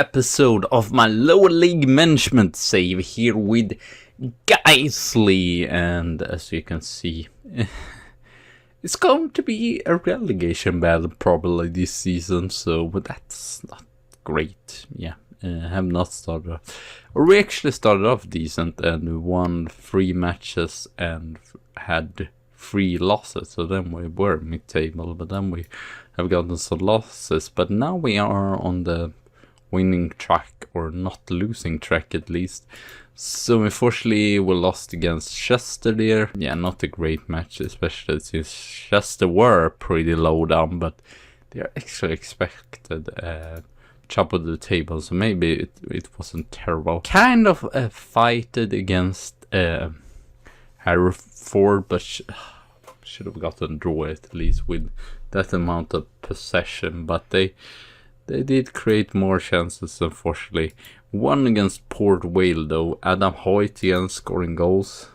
episode of my lower league management save here with Guiseley, and as you can see, it's going to be a relegation battle probably this season, so but that's not great. Yeah, have not started off. We actually started off decent and won 3 matches and had 3 losses, so then we were mid-table, but then we have gotten some losses, but now we are on the winning track, or not losing track at least. So unfortunately we lost against Chester there. Yeah, not a great match, especially since Chester were pretty low down, but they are actually expected top of the table, so maybe it wasn't terrible. Kind of fighted against Hereford, but should have gotten a draw at least with that amount of possession, but they did create more chances, unfortunately. One against Port Vale though, Adam Hoyt again scoring goals.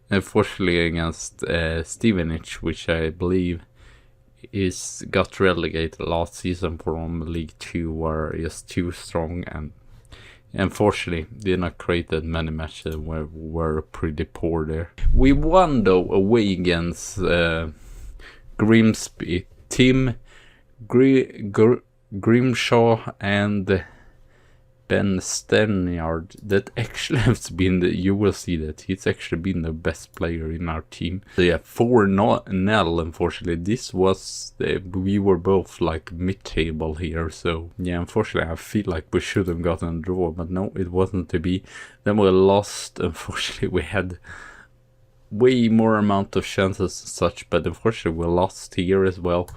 Unfortunately against Stevenage, which I believe got relegated last season from League 2, were just too strong, and unfortunately did not create that many matches where we were pretty poor there. We won though away against Grimsby. Tim Grimshaw and Ben Sternyard, that actually has been you will see that he's actually been the best player in our team. So yeah, 4-0 unfortunately. This was we were both like mid-table here, so yeah, unfortunately I feel like we should have gotten a draw, but no, it wasn't to be. Then we lost. Unfortunately we had way more amount of chances and such, but unfortunately we lost here as well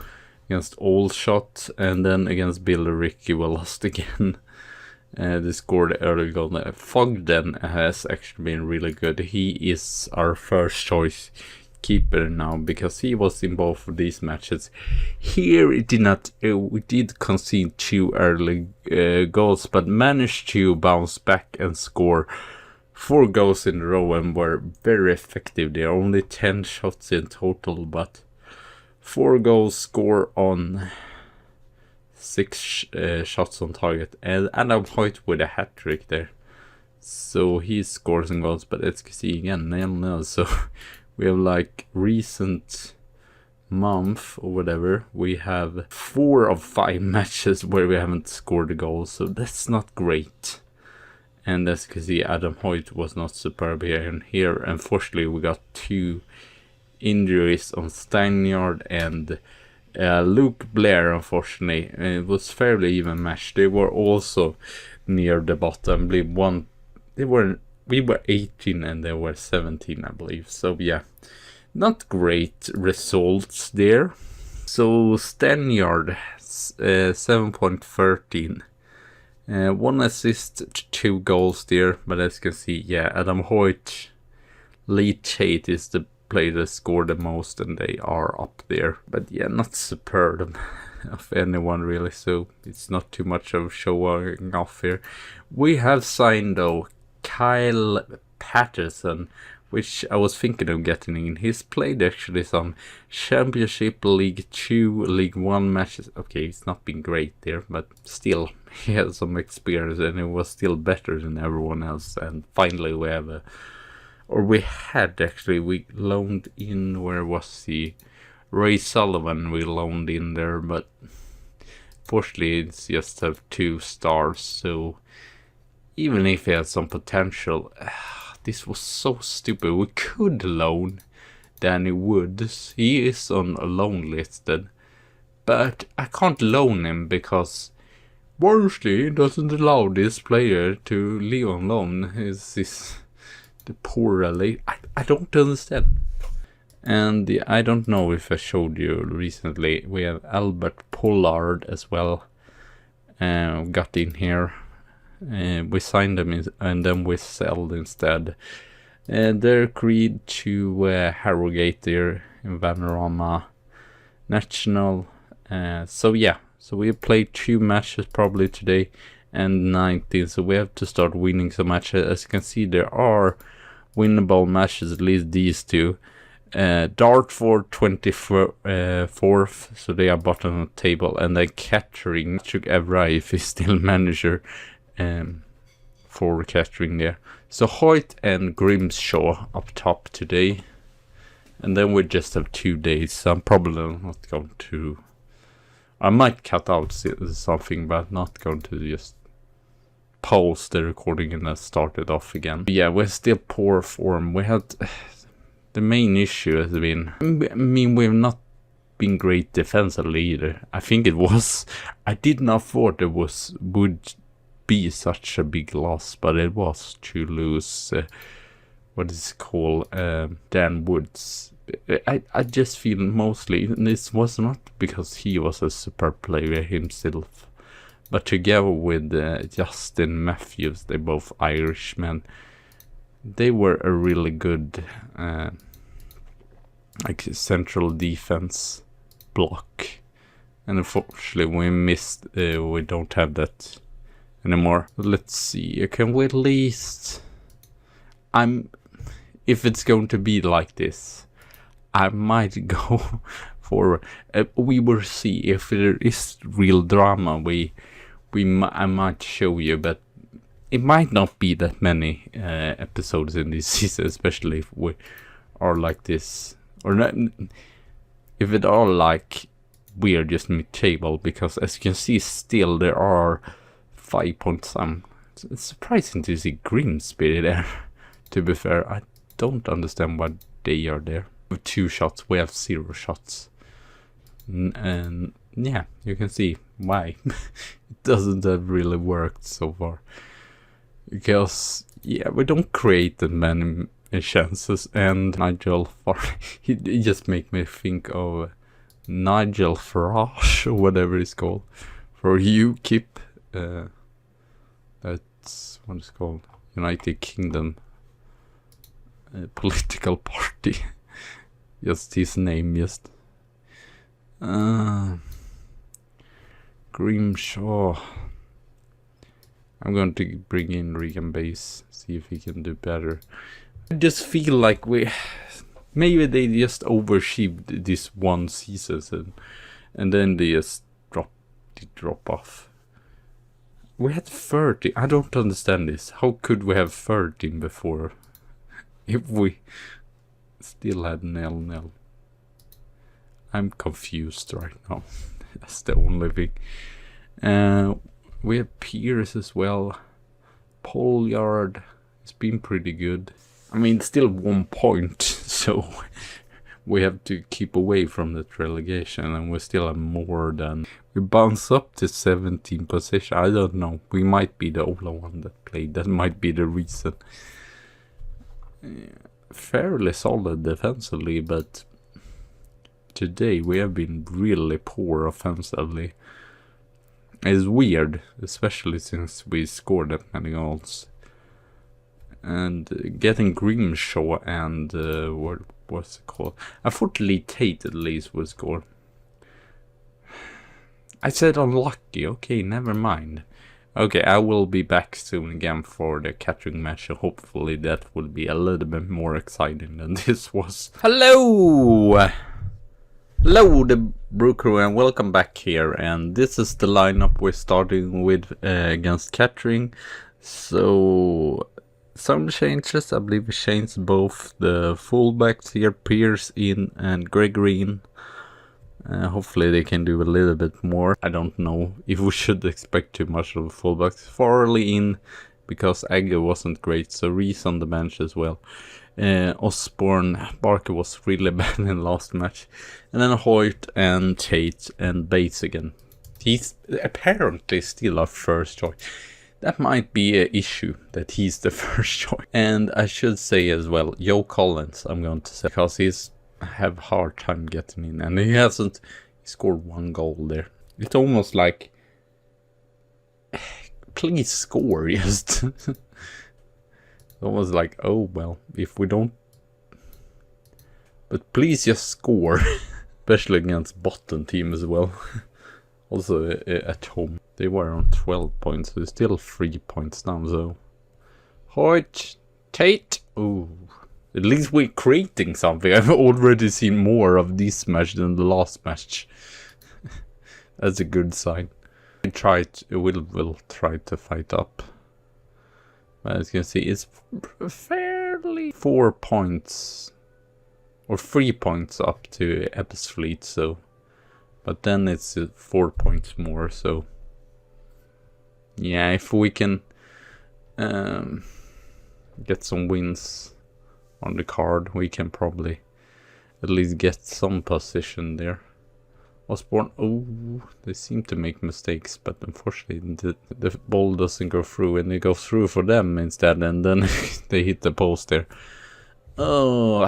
against Allshot, and then against Billericay we lost again. They scored early goal. Fogden has actually been really good. He is our first choice keeper now, because he was in both of these matches. Here it did not. We did concede 2 early goals, but managed to bounce back and score 4 goals in a row, and were very effective. There are only 10 shots in total, but 4 goals score on 6 shots on target, and Adam Hoyt with a hat-trick there. So he scores and goals, but let's see again, 0-0. So we have like recent month or whatever, we have 4 of 5 matches where we haven't scored a goal, so that's not great. And as you can see, Adam Hoyt was not superb here, and here unfortunately we got 2 injuries on Steinyard and Luke Blair. Unfortunately, it was fairly even match. They were also near the bottom. I believe we were 18 and they were 17, I believe. So yeah, not great results there. So Steinyard 7.13, 1 assist, 2 goals there. But as you can see, yeah, Adam Hoyt, Lee Tate is the player that scored the most, and they are up there, but yeah, not superb of anyone really, so it's not too much of showing off here. We have signed though Kyle Patterson, which I was thinking of getting in. He's played actually some Championship, League 2, League 1 matches. Okay, it's not been great there, but still he has some experience, and it was still better than everyone else. And finally we have we loaned in, where was he? Ray Sullivan we loaned in there, but fortunately it's just have 2 stars, so even if he had some potential, this was so stupid. We could loan Danny Woods, he is on a loan listed, but I can't loan him because Worsley doesn't allow this player to leave on loan. Is this the poor LA? I don't understand. And I don't know if I showed you recently, we have Albert Pollard as well. Got in here. We signed them and then we sold instead. They're agreed to Harrogate there in Vanarama National. So yeah, so we played 2 matches probably today and 19, so we have to start winning some matches. As you can see, there are winnable matches, at least these 2. Dartford 24th, so they are bottom of the table, and then Kettering, Chuck Evra is still manager for Kettering there. So Hoyt and Grimshaw up top today, and then we just have 2 days, so I'm probably not going to, I might cut out something, but not going to just pause the recording and then start it off again. But yeah, we're still poor form. We had, the main issue has been, I mean, we've not been great defensively either. I think it was, I did not thought it would be such a big loss, but it was to lose, what is it called, Dan Woods. I just feel mostly, this was not because he was a superb player himself, but together with Justin Matthews, they're both Irishmen. They were a really good like central defense block, and unfortunately we missed. We don't have that anymore. Let's see. Can we at least? If it's going to be like this, I might go for. We will see if there is real drama. I might show you, but it might not be that many episodes in this season, especially if we are like this, or not, if it are like we are just mid-table, because as you can see, still there are 5 points. It's surprising to see Grimsby there. To be fair, I don't understand why they are there. With 2 shots, we have 0 shots, and yeah, you can see why it doesn't have really worked so far. Because, yeah, we don't create that many chances, and Nigel he just make me think of Nigel Farage, or whatever it's called, for UKIP, that's what it's called, United Kingdom political party, just his name, just, Grimshaw. I'm going to bring in Regan Base, see if he can do better. I just feel like maybe they just overachieved this one season, and then they just drop off. We had 30. I don't understand this. How could we have 13 before if we still had 0-0? I'm confused right now. That's the only thing. We have Pierce as well. Pollard has been pretty good. I mean, still 1 point, so we have to keep away from that relegation, and we still have more than... We bounce up to 17th position. I don't know. We might be the only one that played. That might be the reason. Fairly solid defensively, but today we have been really poor offensively. It's weird, especially since we scored that many goals. And getting Grimshaw and what's it called? I thought Lee Tate at least would score. I said unlucky. Okay, never mind. Okay, I will be back soon again for the Kettering match. Hopefully that will be a little bit more exciting than this was. Hello! Hello, the Brew Crew, and welcome back here. And this is the lineup we're starting with against Kettering. So, some changes. I believe we changed both the fullbacks here, Pierce in and Gregory in. Hopefully they can do a little bit more. I don't know if we should expect too much of the fullbacks. Farley in because Agger wasn't great, so Reese on the bench as well. Osborne, Barker was really bad in the last match. And then Hoyt and Tate and Bates again. He's apparently still our first choice. That might be an issue, that he's the first choice. And I should say as well, Joe Collins, I'm going to say, because he's have hard time getting in, and he scored 1 goal there. It's almost like, please score, just. Almost like, oh well, if we don't, but please just score. Especially against bottom team as well. Also at home, they were on 12 points, so they're still 3 points down. So Hoyt, Tate, ooh, At least we're creating something. I've already seen more of this match than the last match. That's a good sign. We'll try to fight up. But as you can see, it's fairly 4 points or 3 points up to Ebbsfleet, so but then it's 4 points more, so yeah, if we can get some wins on the card, we can probably at least get some position there. Osborne, oh, they seem to make mistakes, but unfortunately the ball doesn't go through, and it goes through for them instead, and then they hit the post there. Oh,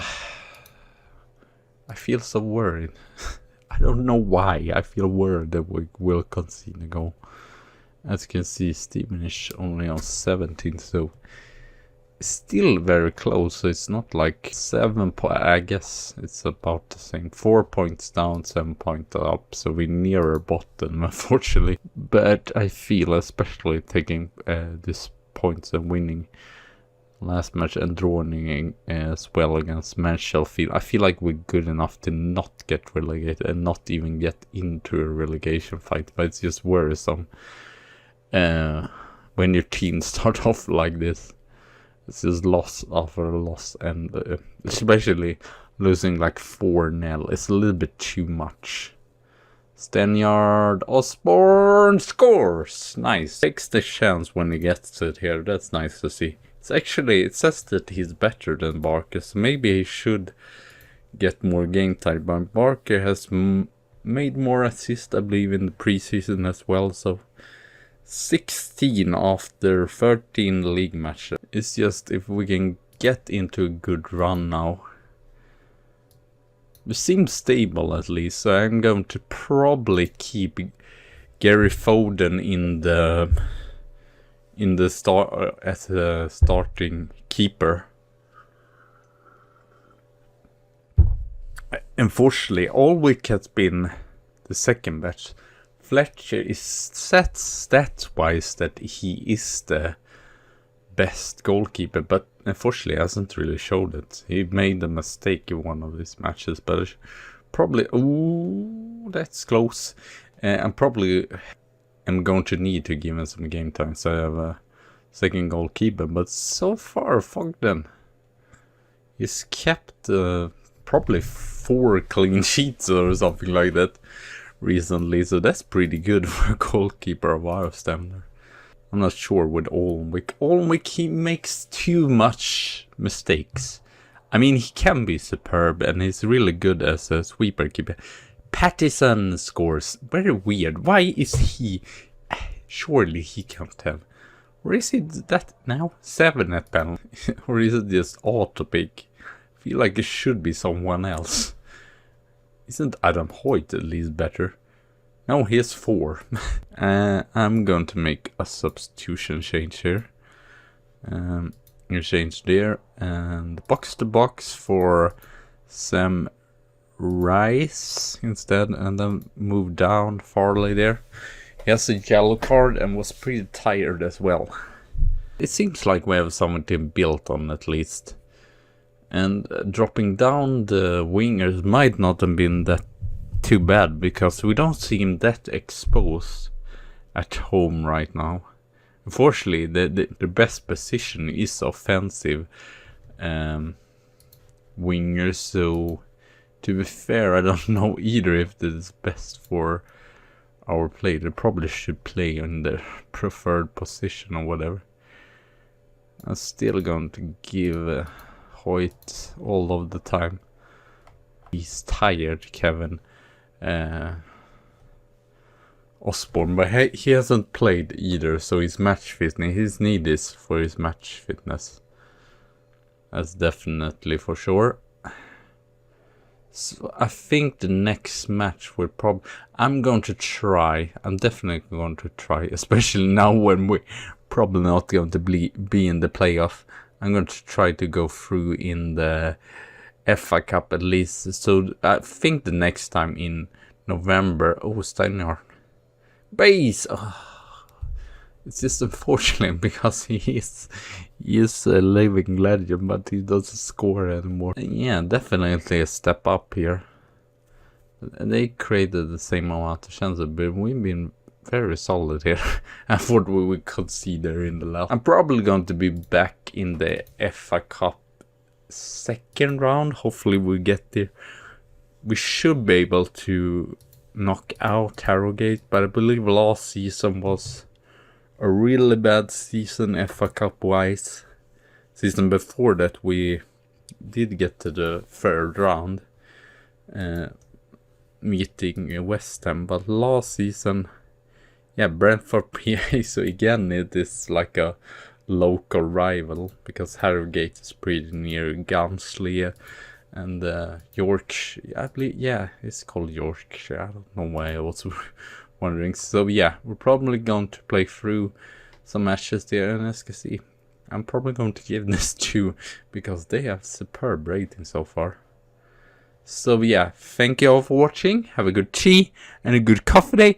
I feel so worried. I don't know why. I feel worried that we will concede a goal. As you can see, Steven is only on 17, so still very close. So it's not like 7 points. I guess it's about the same. 4 points down, 7 points up. So we're nearer bottom, unfortunately. But I feel, especially taking this points and winning last match and drawing as well against Mansfield, I feel like we're good enough to not get relegated and not even get into a relegation fight. But it's just worrisome when your team start off like this. It's just loss after loss, and especially losing like 4-0 is a little bit too much. Stanyard, Osborne scores! Nice. Takes the chance when he gets it here. That's nice to see. It's actually, it says that he's better than Barker, so maybe he should get more game time. But Barker has made more assists, I believe, in the preseason as well, so 16 after 13 league matches. It's just if we can get into a good run now. We seem stable at least, so I'm going to probably keep Gary Foden in the start as a starting keeper. Unfortunately, Alwick has been the second best. Fletcher is set stats-wise that he is the best goalkeeper, but unfortunately hasn't really showed it. He made a mistake in one of his matches, but probably... Ooh, that's close. I'm probably going to need to give him some game time, so I have a second goalkeeper. But so far, Fogden, he's kept probably 4 clean sheets or something like that recently, so that's pretty good for a goalkeeper of our standard. I'm not sure with Alnwick. Alnwick, he makes too much mistakes. I mean, he can be superb and he's really good as a sweeper keeper. Pattison scores. Very weird. Why is he... Surely he can't have... Or is it that now? 7 at penalty. Or is it just auto pick? I feel like it should be someone else. Isn't Adam Hoyt at least better? No, he has 4. I'm going to make a substitution change here. You change there, and box to box for Sam Rice instead, and then move down Farley there. He has a yellow card and was pretty tired as well. It seems like we have something built on at least. And dropping down the wingers might not have been that too bad, because we don't seem that exposed at home right now. Unfortunately, the best position is offensive wingers, so to be fair, I don't know either if this is best for our play. They probably should play in their preferred position or whatever. I'm still going to give Hoyt all of the time. He's tired, Kevin. Osborne, but he hasn't played either, so his match fitness, his need is for his match fitness. That's definitely for sure. So I think the next match will probably... I'm definitely going to try, especially now when we're probably not going to be in the playoff. I'm going to try to go through in the FA Cup at least. So I think the next time in November... Oh, Steinar. Base! Oh, It's just unfortunate because he is a living legend, but he doesn't score anymore. And yeah, definitely a step up here. They created the same amount of chances, but we've been very solid here. I thought we would consider in the last. I'm probably going to be back in the FA Cup second round. Hopefully we get there. We should be able to knock out Harrogate, but I believe last season was a really bad season FA Cup wise. Season before that we did get to the third round, meeting West Ham, but last season, yeah, Brentford PA, so again it is like a local rival because Harrogate is pretty near Guiseley and Yorkshire. I believe, yeah, it's called Yorkshire. I don't know why I was wondering. So yeah, we're probably going to play through some matches there, and as you can see, I'm probably going to give this 2 because they have superb ratings so far. So yeah, thank you all for watching. Have a good tea and a good coffee day.